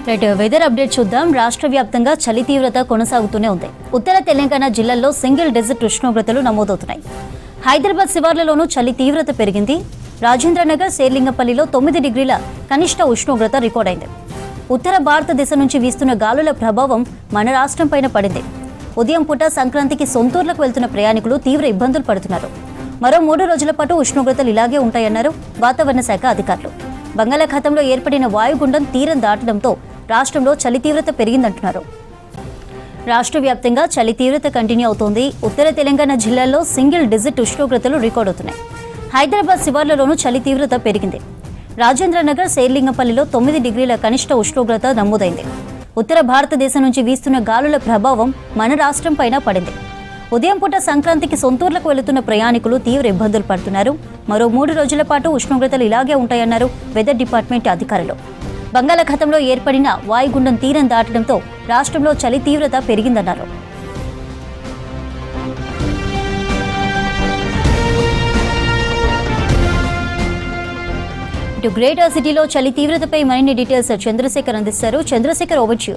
Right, weather update చూద్దాం. రాష్ట్ర వ్యాప్తంగా చలి తీవ్రత కొనసాగుతూనే ఉంది. ఉత్తర తెలంగాణ జిల్లాల్లో సింగిల్ డిజిట్ ఉష్ణోగ్రతలు నమోదవుతున్నాయి. హైదరాబాద్ శివార్లలోనూ చలి తీవ్రత పెరిగింది. రాజేంద్రనగర్, శేర్లింగపల్లిలో 9 డిగ్రీల కనిష్ట ఉష్ణోగ్రత రికార్డైంది. ఉత్తర భారతదేశం నుంచి వీస్తున్న గాలుల ప్రభావం మన రాష్ట్రం పైన పడింది. ఉదయం పూట సంక్రాంతికి సొంతూర్లకు వెళ్తున్న ప్రయాణికులు తీవ్ర ఇబ్బందులు పడుతున్నారు. మరో 3 రోజుల పాటు ఉష్ణోగ్రతలు ఇలాగే ఉంటాయన్నారు వాతావరణ శాఖ అధికారులు. బంగాళాఖాతంలో ఏర్పడిన వాయుగుండం తీరం దాటడంతో రాష్ట్రంలో చలి తీవ్రత పెరిగిందంటున్నారు. రాష్ట్ర వ్యాప్తంగా చలి తీవ్రత కంటిన్యూ అవుతోంది. ఉత్తర తెలంగాణ జిల్లాల్లో సింగిల్ డిజిట్ ఉష్ణోగ్రతలు రికార్డ్ అవుతున్నాయి. హైదరాబాద్ శివార్లలోనూ చలి తీవ్రత పెరిగింది. రాజేంద్రనగర్, శేర్లింగపల్లిలో 9 డిగ్రీల కనిష్ట ఉష్ణోగ్రత నమోదైంది. ఉత్తర భారతదేశం నుంచి వీస్తున్న గాలుల ప్రభావం మన రాష్ట్రం పైన పడింది. ఉదయం పూట సంక్రాంతికి సొంతూర్లకు వెళుతున్న ప్రయాణికులు తీవ్ర ఇబ్బందులు పడుతున్నారు. మరో 3 రోజుల పాటు ఉష్ణోగ్రతలు ఇలాగే ఉంటాయన్నారు వెదర్ డిపార్ట్మెంట్ అధికారులు. బంగాళాఖాతంలో ఏర్పడిన వాయుగుండం తీరం దాటడంతో రాష్ట్రంలో చలి తీవ్రత పెరిగిందన్నారు. ఇటు గ్రేటర్ సిటీలో చలి తీవ్రతపై మరిన్ని డీటెయిల్స్ చంద్రశేఖర్ అందిస్తారు. Chandrasekhar, over to you.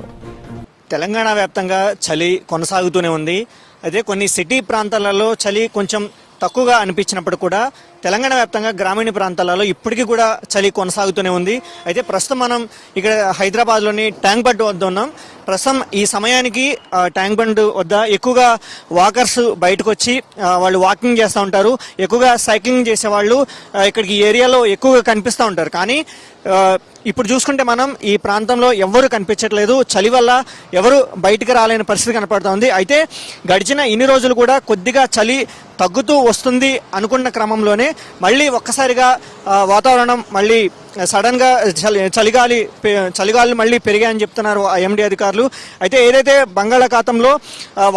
Telangana వ్యాప్తంగా చలి కొనసాగుతూనే ఉంది. అయితే కొన్ని సిటీ ప్రాంతాలలో చలి కొంచెం తక్కువగా అనిపించినప్పుడు కూడా తెలంగాణ వ్యాప్తంగా గ్రామీణ ప్రాంతాలలో ఇప్పటికీ కూడా చలి కొనసాగుతూనే ఉంది. అయితే ప్రస్తుతం మనం ఇక్కడ హైదరాబాద్లోని ట్యాంక్ బండ్ వద్ద ఉన్నాం. ప్రస్తుతం ఈ సమయానికి ట్యాంక్ బండ్ వద్ద ఎక్కువగా వాకర్స్ బయటకు వచ్చి వాళ్ళు వాకింగ్ చేస్తూ ఉంటారు. ఎక్కువగా సైక్లింగ్ చేసేవాళ్ళు ఇక్కడికి ఏరియాలో ఎక్కువగా కనిపిస్తూ ఉంటారు. కానీ ఇప్పుడు చూసుకుంటే మనం ఈ ప్రాంతంలో ఎవరు కనిపించట్లేదు. చలి వల్ల ఎవరు బయటికి రాలేని పరిస్థితి కనపడుతూ ఉంది. అయితే గడిచిన ఇన్ని రోజులు కూడా కొద్దిగా చలి తగ్గుతూ వస్తుంది అనుకున్న క్రమంలోనే మళ్ళీ ఒక్కసారిగా వాతావరణం మళ్ళీ సడన్గా చలిగాలు మళ్ళీ పెరిగాయని చెప్తున్నారు ఎండీ అధికారులు. అయితే ఏదైతే బంగాళాఖాతంలో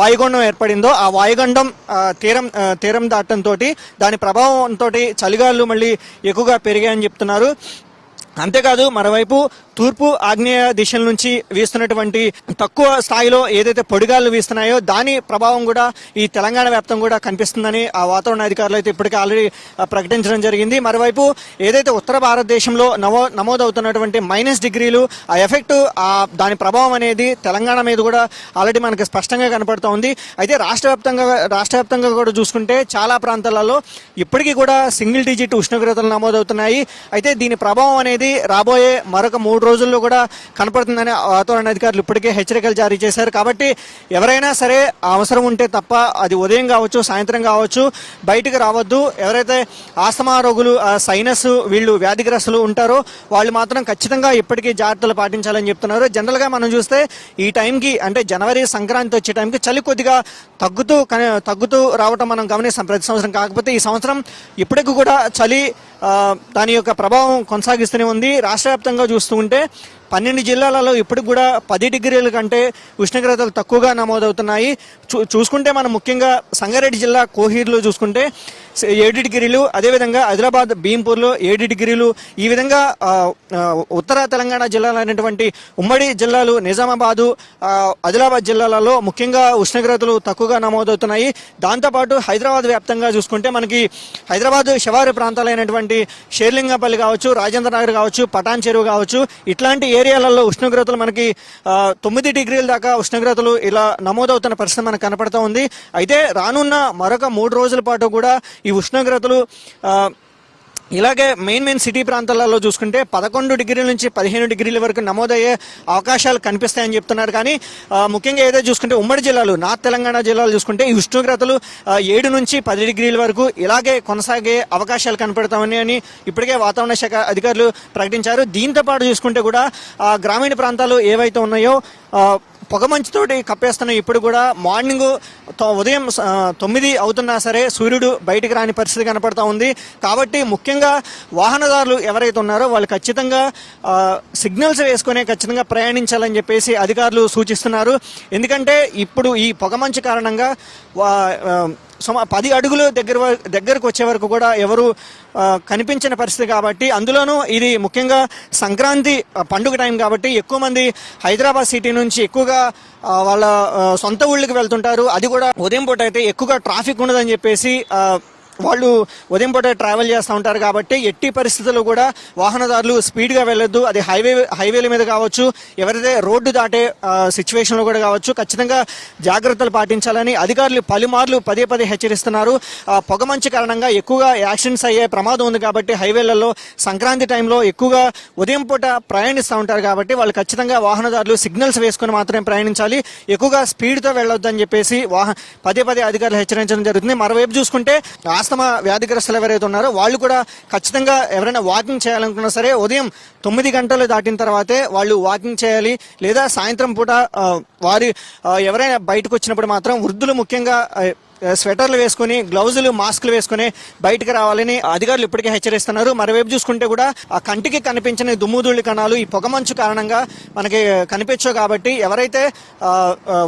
వాయుగుండం ఏర్పడిందో ఆ వాయుగుండం తీరం దాటంతో దాని ప్రభావంతో చలిగాలు మళ్ళీ ఎక్కువగా పెరిగాయని చెప్తున్నారు. అంతేకాదు మరోవైపు తూర్పు ఆగ్నేయ దిశల నుంచి వీస్తున్నటువంటి తక్కువ స్థాయిలో ఏదైతే పొడిగాలు వీస్తున్నాయో దాని ప్రభావం కూడా ఈ తెలంగాణ వ్యాప్తం కూడా కనిపిస్తుందని ఆ వాతావరణ అధికారులు అయితే ఇప్పటికే ఆల్రెడీ ప్రకటించడం జరిగింది. మరోవైపు ఏదైతే ఉత్తర భారతదేశంలో నమోదవుతున్నటువంటి -డిగ్రీలు ఆ ఎఫెక్ట్ దాని ప్రభావం అనేది తెలంగాణ మీద కూడా ఆల్రెడీ మనకి స్పష్టంగా కనపడుతూ ఉంది. అయితే రాష్ట్ర వ్యాప్తంగా కూడా చూసుకుంటే చాలా ప్రాంతాలలో ఇప్పటికీ కూడా సింగిల్ డిజిట్ ఉష్ణోగ్రతలు నమోదవుతున్నాయి. అయితే దీని ప్రభావం అనేది రాబోయే మరొక 3 రోజుల్లో కూడా కనపడుతుందని వాతావరణ అధికారులు ఇప్పటికే హెచ్చరికలు జారీ చేశారు. కాబట్టి ఎవరైనా సరే అవసరం ఉంటే తప్ప అది ఉదయం కావచ్చు, సాయంత్రం కావచ్చు, బయటకు రావద్దు. ఎవరైతే ఆస్తమా రోగులు, సైనస్ వీళ్ళు వ్యాధిగ్రస్తులు ఉంటారో వాళ్ళు మాత్రం ఖచ్చితంగా ఇప్పటికీ జాగ్రత్తలు పాటించాలని చెప్తున్నారు. జనరల్గా మనం చూస్తే ఈ టైంకి అంటే జనవరి సంక్రాంతి వచ్చే టైంకి చలి కొద్దిగా తగ్గుతూ రావటం మనం గమనిస్తాం ప్రతి సంవత్సరం. కాకపోతే ఈ సంవత్సరం ఇప్పటికి కూడా చలి దాని యొక్క ప్రభావం కొనసాగిస్తూనే ఉంది. రాష్ట్ర వ్యాప్తంగా చూస్తూ ఉంటే 12 జిల్లాలలో ఇప్పటికి కూడా 10 డిగ్రీల కంటే ఉష్ణోగ్రతలు తక్కువగా నమోదవుతున్నాయి. చూసుకుంటే మనం ముఖ్యంగా సంగారెడ్డి జిల్లా కోహీర్లో చూసుకుంటే 7 డిగ్రీలు, అదేవిధంగా ఆదిలాబాద్ భీంపూర్లో 7 డిగ్రీలు. ఈ విధంగా ఉత్తర తెలంగాణ జిల్లాలైనటువంటి ఉమ్మడి జిల్లాలు నిజామాబాదు, ఆదిలాబాద్ జిల్లాలలో ముఖ్యంగా ఉష్ణోగ్రతలు తక్కువగా నమోదవుతున్నాయి. దాంతోపాటు హైదరాబాద్ వ్యాప్తంగా చూసుకుంటే మనకి హైదరాబాద్ శివారు ప్రాంతాలైనటువంటి షేర్లింగపల్లి కావచ్చు, రాజేంద్రనగర్ కావచ్చు, పటాన్ చెరువు కావచ్చు, ఇట్లాంటి ఏరియాలలో ఉష్ణోగ్రతలు మనకి 9 డిగ్రీల దాకా ఉష్ణోగ్రతలు ఇలా నమోదవుతున్న పరిస్థితి మనకు కనపడుతూ ఉంది. అయితే రానున్న మరొక 3 రోజుల పాటు కూడా ఈ ఉష్ణోగ్రతలు ఇలాగే మెయిన్ సిటీ ప్రాంతాలలో చూసుకుంటే 11 డిగ్రీల నుంచి 15 డిగ్రీల వరకు నమోదయ్యే అవకాశాలు కనిపిస్తాయని చెప్తున్నారు. కానీ ముఖ్యంగా ఏదైతే చూసుకుంటే ఉమ్మడి జిల్లాలు, నార్త్ తెలంగాణ జిల్లాలు చూసుకుంటే ఈ ఉష్ణోగ్రతలు 7 నుంచి 10 డిగ్రీల వరకు ఇలాగే కొనసాగే అవకాశాలు కనపడతామని ఇప్పటికే వాతావరణ శాఖ అధికారులు ప్రకటించారు. దీంతో పాటు చూసుకుంటే కూడా గ్రామీణ ప్రాంతాలు ఏవైతే ఉన్నాయో పొగమంచుతోటి కప్పేస్తున్నాయి. ఇప్పుడు కూడా మార్నింగ్ ఉదయం 9 అవుతున్నా సరే సూర్యుడు బయటికి రాని పరిస్థితి కనపడతా ఉంది. కాబట్టి ముఖ్యంగా వాహనదారులు ఎవరైతే ఉన్నారో వాళ్ళు ఖచ్చితంగా సిగ్నల్స్ వేసుకునే ఖచ్చితంగా ప్రయాణించాలని చెప్పేసి అధికారులు సూచిస్తున్నారు. ఎందుకంటే ఇప్పుడు ఈ పొగమంచు కారణంగా 10 అడుగులు దగ్గరకు వచ్చే వరకు కూడా ఎవరు కనిపించిన పరిస్థితి. కాబట్టి అందులోనూ ఇది ముఖ్యంగా సంక్రాంతి పండుగ టైం కాబట్టి ఎక్కువ మంది హైదరాబాద్ సిటీ నుంచి ఎక్కువగా వాళ్ళ సొంత ఊళ్ళకి వెళ్తుంటారు. అది కూడా ఉదయం పూట అయితే ఎక్కువగా ట్రాఫిక్ ఉండదని చెప్పేసి వాళ్ళు ఉదయం పూట ట్రావెల్ చేస్తూ ఉంటారు కాబట్టి ఎట్టి పరిస్థితుల్లో కూడా వాహనదారులు స్పీడ్గా వెళ్ళొద్దు. అది హైవేల మీద కావచ్చు, ఎవరైతే రోడ్డు దాటే సిచ్యువేషన్లో కూడా కావచ్చు, ఖచ్చితంగా జాగ్రత్తలు పాటించాలని అధికారులు పలుమార్లు పదే హెచ్చరిస్తున్నారు. పొగమంచు కారణంగా ఎక్కువగా యాక్సిడెంట్స్ అయ్యే ప్రమాదం ఉంది కాబట్టి హైవేలలో సంక్రాంతి టైంలో ఎక్కువగా ఉదయం పూట ప్రయాణిస్తూ ఉంటారు కాబట్టి వాళ్ళు ఖచ్చితంగా వాహనదారులు సిగ్నల్స్ వేసుకుని మాత్రమే ప్రయాణించాలి. ఎక్కువగా స్పీడ్తో వెళ్ళొద్దని చెప్పేసి పదే అధికారులు హెచ్చరించడం జరుగుతుంది. మరోవైపు చూసుకుంటే ఆస్తమా వ్యాధిగ్రస్తులు ఎవరైతే ఉన్నారో వాళ్ళు కూడా ఖచ్చితంగా ఎవరైనా వాకింగ్ చేయాలనుకున్నా సరే ఉదయం 9 గంటలు దాటిన తర్వాతే వాళ్ళు వాకింగ్ చేయాలి. లేదా సాయంత్రం పూట ఎవరైనా బయటకు వచ్చినప్పుడు మాత్రం వృద్ధులు ముఖ్యంగా స్వెటర్లు వేసుకుని, గ్లౌజులు, మాస్కులు వేసుకుని బయటకు రావాలని అధికారులు ఇప్పటికే హెచ్చరిస్తున్నారు. మరోవైపు చూసుకుంటే కూడా ఆ కంటికి కనిపించిన దుమ్ముధూళి కణాలు ఈ పొగమంచు కారణంగా మనకి కనిపించవు కాబట్టి ఎవరైతే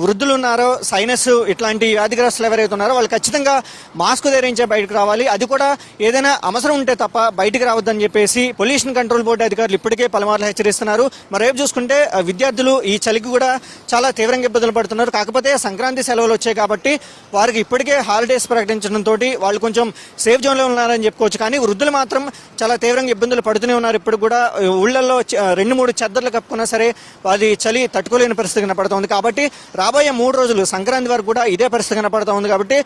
వృద్ధులు ఉన్నారో, సైనస్ ఇట్లాంటి వ్యాధిగ్రస్తులు ఎవరైతే ఉన్నారో వాళ్ళు ఖచ్చితంగా మాస్క్ ధరించే బయటకు రావాలి. అది కూడా ఏదైనా అవసరం ఉంటే తప్ప బయటకు రావద్దని చెప్పేసి పొల్యూషన్ కంట్రోల్ బోర్డు అధికారులు ఇప్పటికే పలుమార్లు హెచ్చరిస్తున్నారు. మరోవైపు చూసుకుంటే విద్యార్థులు ఈ చలికి కూడా చాలా తీవ్రంగా ఇబ్బందులు పడుతున్నారు. కాకపోతే సంక్రాంతి సెలవులు వచ్చాయి కాబట్టి వారికి ఇప్పటికే హాలిడేస్ ప్రకటించడంతో వాళ్ళు కొంచెం సేఫ్ జోన్ లో ఉన్నారని చెప్పుకోవచ్చు. కానీ వృద్ధులు మాత్రం చాలా తీవ్రంగా ఇబ్బందులు పడుతూనే ఉన్నారు. ఇప్పుడు కూడా ఊళ్ళల్లో 2-3 చెద్దర్లు కప్పుకున్నా సరే వారి చలి తట్టుకోలేని పరిస్థితి కనపడుతోంది. కాబట్టి రాబోయే 3 రోజులు సంక్రాంతి వరకు కూడా ఇదే పరిస్థితి కనపడుతూ ఉంది. కాబట్టి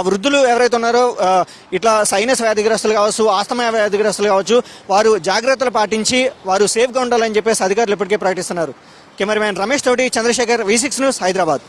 వృద్ధులు ఎవరైతే ఉన్నారో ఇట్లా సైనస్ వ్యాధిగ్రస్తులు కావచ్చు, ఆస్తమా వ్యాధిగ్రస్తులు కావచ్చు, వారు జాగ్రత్తలు పాటించి వారు సేఫ్గా ఉండాలని చెప్పేసి అధికారులు ఇప్పటికే ప్రకటిస్తున్నారు. కెమెరామెన్ రమేష్ తోటి చంద్రశేఖర్, V6 న్యూస్, హైదరాబాద్.